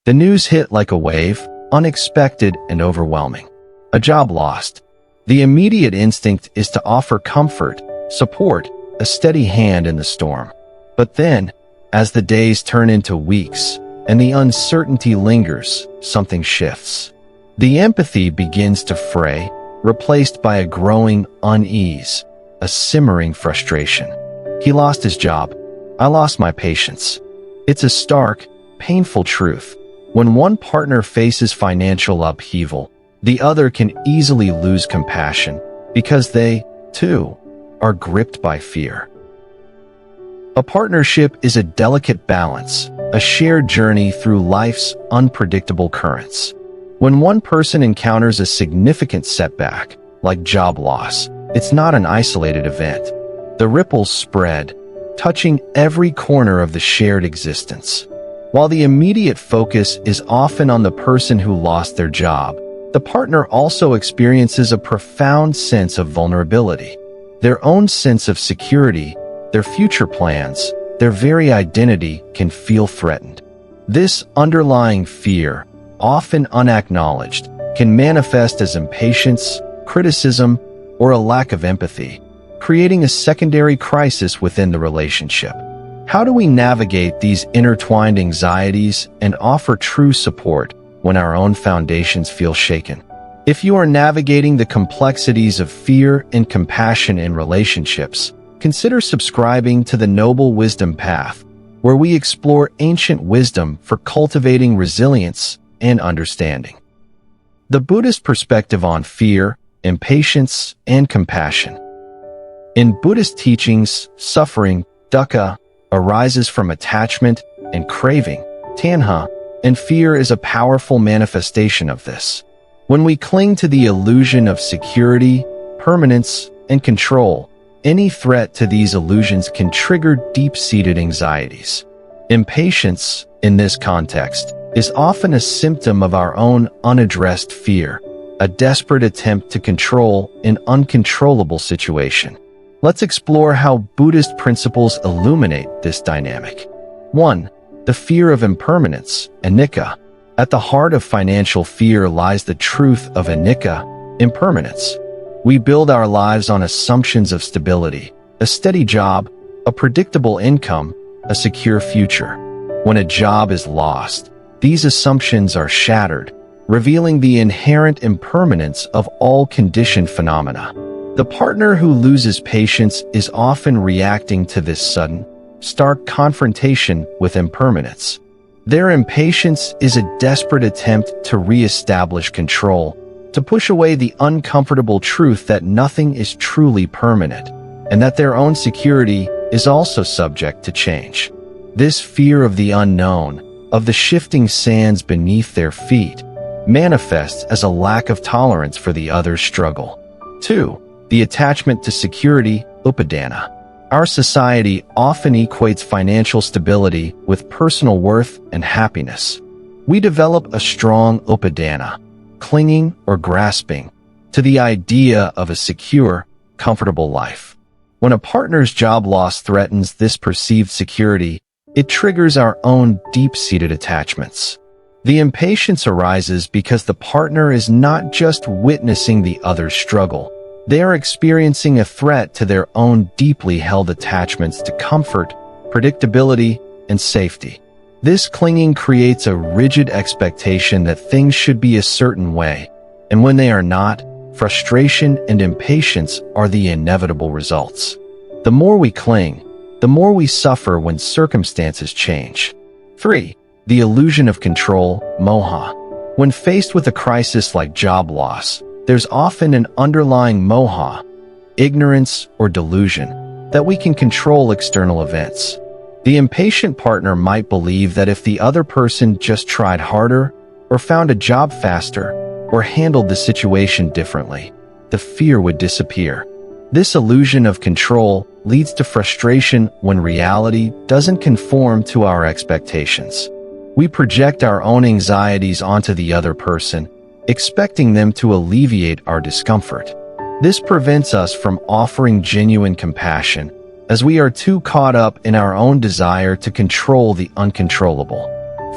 The news hit like a wave, unexpected and overwhelming. A job lost. The immediate instinct is to offer comfort, support, a steady hand in the storm. But then, as the days turn into weeks and the uncertainty lingers, something shifts. The empathy begins to fray, replaced by a growing unease, a simmering frustration. He lost his job. I lost my patience. It's a stark, painful truth. When one partner faces financial upheaval, the other can easily lose compassion because they, too, are gripped by fear. A partnership is a delicate balance, a shared journey through life's unpredictable currents. When one person encounters a significant setback, like job loss, it's not an isolated event. The ripples spread, touching every corner of the shared existence. While the immediate focus is often on the person who lost their job, the partner also experiences a profound sense of vulnerability. Their own sense of security, their future plans, their very identity can feel threatened. This underlying fear, often unacknowledged, can manifest as impatience, criticism, or a lack of empathy, creating a secondary crisis within the relationship. How do we navigate these intertwined anxieties and offer true support when our own foundations feel shaken? If you are navigating the complexities of fear and compassion in relationships, consider subscribing to the Noble Wisdom Path, where we explore ancient wisdom for cultivating resilience and understanding. The Buddhist perspective on fear, impatience, and compassion. In Buddhist teachings, suffering, dukkha, arises from attachment and craving, tanha, and fear is a powerful manifestation of this. When we cling to the illusion of security, permanence, and control, any threat to these illusions can trigger deep-seated anxieties. Impatience, in this context, is often a symptom of our own unaddressed fear, a desperate attempt to control an uncontrollable situation. Let's explore how Buddhist principles illuminate this dynamic. 1. The fear of impermanence, anicca. At the heart of financial fear lies the truth of anicca, impermanence. We build our lives on assumptions of stability, a steady job, a predictable income, a secure future. When a job is lost, these assumptions are shattered, revealing the inherent impermanence of all conditioned phenomena. The partner who loses patience is often reacting to this sudden, stark confrontation with impermanence. Their impatience is a desperate attempt to re-establish control, to push away the uncomfortable truth that nothing is truly permanent, and that their own security is also subject to change. This fear of the unknown, of the shifting sands beneath their feet, manifests as a lack of tolerance for the other's struggle. 2. The attachment to security, upadana. Our society often equates financial stability with personal worth and happiness. We develop a strong upadana, clinging or grasping, to the idea of a secure, comfortable life. When a partner's job loss threatens this perceived security, it triggers our own deep-seated attachments. The impatience arises because the partner is not just witnessing the other's struggle, they are experiencing a threat to their own deeply held attachments to comfort, predictability, and safety. This clinging creates a rigid expectation that things should be a certain way, and when they are not, frustration and impatience are the inevitable results. The more we cling, the more we suffer when circumstances change. 3. The illusion of control, moha. When faced with a crisis like job loss, there's often an underlying moha, ignorance or delusion, that we can control external events. The impatient partner might believe that if the other person just tried harder, or found a job faster, or handled the situation differently, the fear would disappear. This illusion of control leads to frustration when reality doesn't conform to our expectations. We project our own anxieties onto the other person, expecting them to alleviate our discomfort. This prevents us from offering genuine compassion, as we are too caught up in our own desire to control the uncontrollable.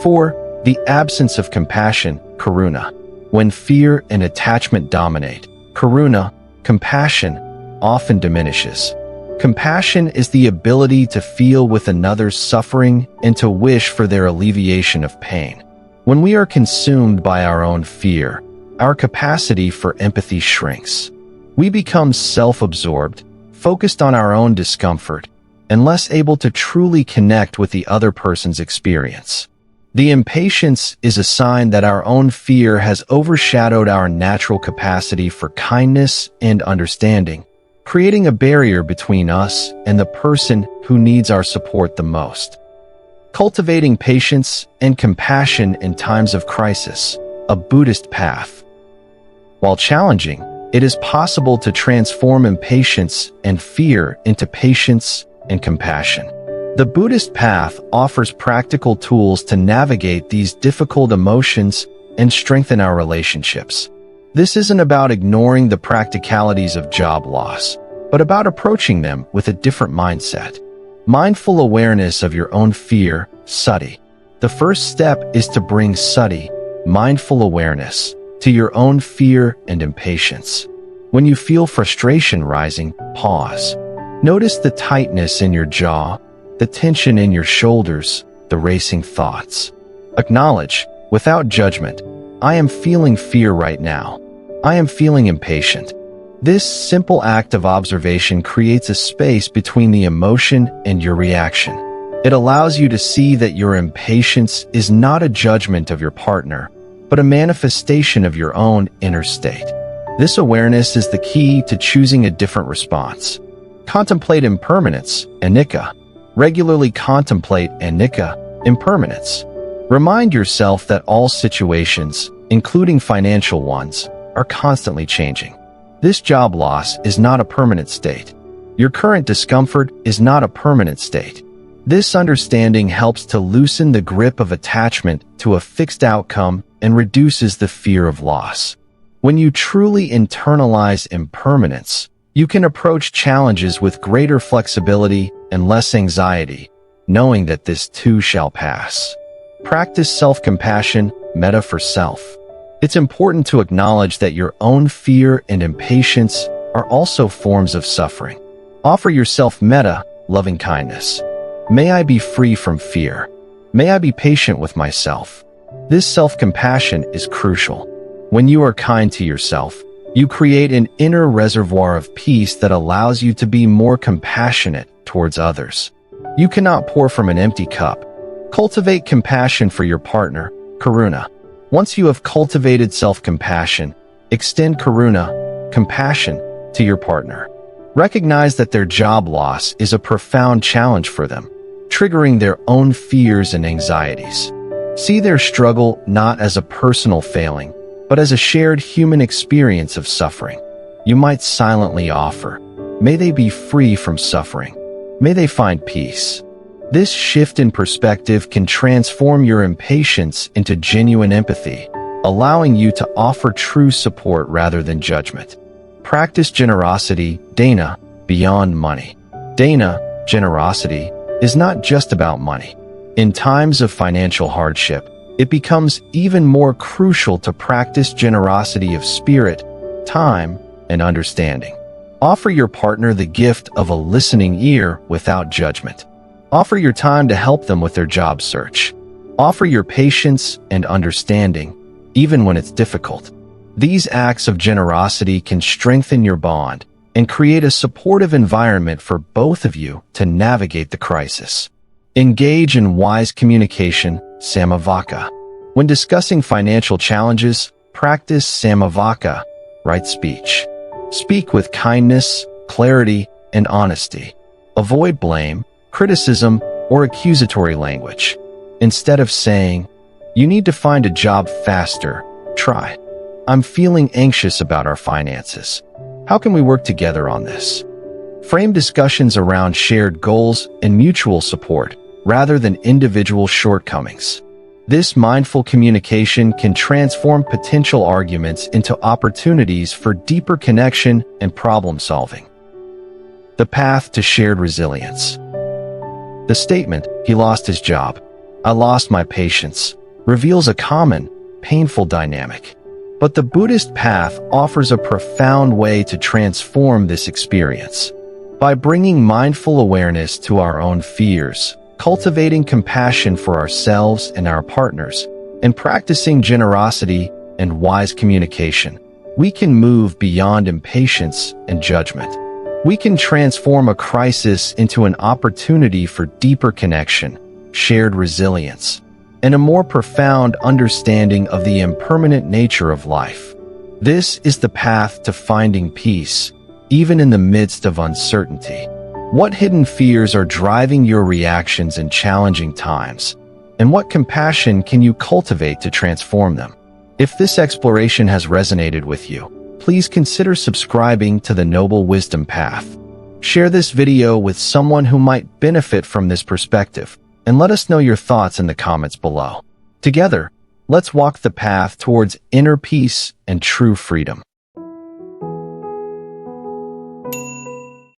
4. The absence of compassion, karuna. When fear and attachment dominate, karuna, compassion, often diminishes. Compassion is the ability to feel with another's suffering and to wish for their alleviation of pain. When we are consumed by our own fear, our capacity for empathy shrinks. We become self-absorbed, focused on our own discomfort, and less able to truly connect with the other person's experience. The impatience is a sign that our own fear has overshadowed our natural capacity for kindness and understanding, creating a barrier between us and the person who needs our support the most. Cultivating patience and compassion in times of crisis, a Buddhist path. While challenging, it is possible to transform impatience and fear into patience and compassion. The Buddhist path offers practical tools to navigate these difficult emotions and strengthen our relationships. This isn't about ignoring the practicalities of job loss, but about approaching them with a different mindset. Mindful awareness of your own fear, sati. The first step is to bring sati, mindful awareness, to your own fear and impatience. When you feel frustration rising, pause. Notice the tightness in your jaw, the tension in your shoulders, the racing thoughts. Acknowledge, without judgment, I am feeling fear right now. I am feeling impatient. This simple act of observation creates a space between the emotion and your reaction. It allows you to see that your impatience is not a judgment of your partner, but a manifestation of your own inner state. This awareness is the key to choosing a different response. Contemplate impermanence, anicca. Regularly contemplate anicca, impermanence. Remind yourself that all situations, including financial ones, are constantly changing. This job loss is not a permanent state. Your current discomfort is not a permanent state. This understanding helps to loosen the grip of attachment to a fixed outcome and reduces the fear of loss. When you truly internalize impermanence, you can approach challenges with greater flexibility and less anxiety, knowing that this too shall pass. Practice self-compassion, metta for self. It's important to acknowledge that your own fear and impatience are also forms of suffering. Offer yourself metta, loving kindness. May I be free from fear. May I be patient with myself. This self-compassion is crucial. When you are kind to yourself, you create an inner reservoir of peace that allows you to be more compassionate towards others. You cannot pour from an empty cup. Cultivate compassion for your partner, karuna. Once you have cultivated self-compassion, extend karuna, compassion, to your partner. Recognize that their job loss is a profound challenge for them, triggering their own fears and anxieties. See their struggle not as a personal failing, but as a shared human experience of suffering. You might silently offer, may they be free from suffering. May they find peace. This shift in perspective can transform your impatience into genuine empathy, allowing you to offer true support rather than judgment. Practice generosity, dana, beyond money. Dana, generosity, is not just about money. In times of financial hardship, it becomes even more crucial to practice generosity of spirit, time, and understanding. Offer your partner the gift of a listening ear without judgment. Offer your time to help them with their job search. Offer your patience and understanding, even when it's difficult. These acts of generosity can strengthen your bond and create a supportive environment for both of you to navigate the crisis. Engage in wise communication, samavaka. When discussing financial challenges, practice samavaka, right speech. Speak with kindness, clarity, and honesty. Avoid blame, criticism, or accusatory language. Instead of saying, you need to find a job faster, try, I'm feeling anxious about our finances. How can we work together on this? Frame discussions around shared goals and mutual support, rather than individual shortcomings. This mindful communication can transform potential arguments into opportunities for deeper connection and problem solving. The path to shared resilience. The statement, he lost his job. I lost my patience, reveals a common, painful dynamic. But the Buddhist path offers a profound way to transform this experience. By bringing mindful awareness to our own fears, cultivating compassion for ourselves and our partners, and practicing generosity and wise communication, we can move beyond impatience and judgment. We can transform a crisis into an opportunity for deeper connection, shared resilience, and a more profound understanding of the impermanent nature of life. This is the path to finding peace, even in the midst of uncertainty. What hidden fears are driving your reactions in challenging times? And what compassion can you cultivate to transform them? If this exploration has resonated with you, please consider subscribing to the Noble Wisdom Path. Share this video with someone who might benefit from this perspective, and let us know your thoughts in the comments below. Together, let's walk the path towards inner peace and true freedom.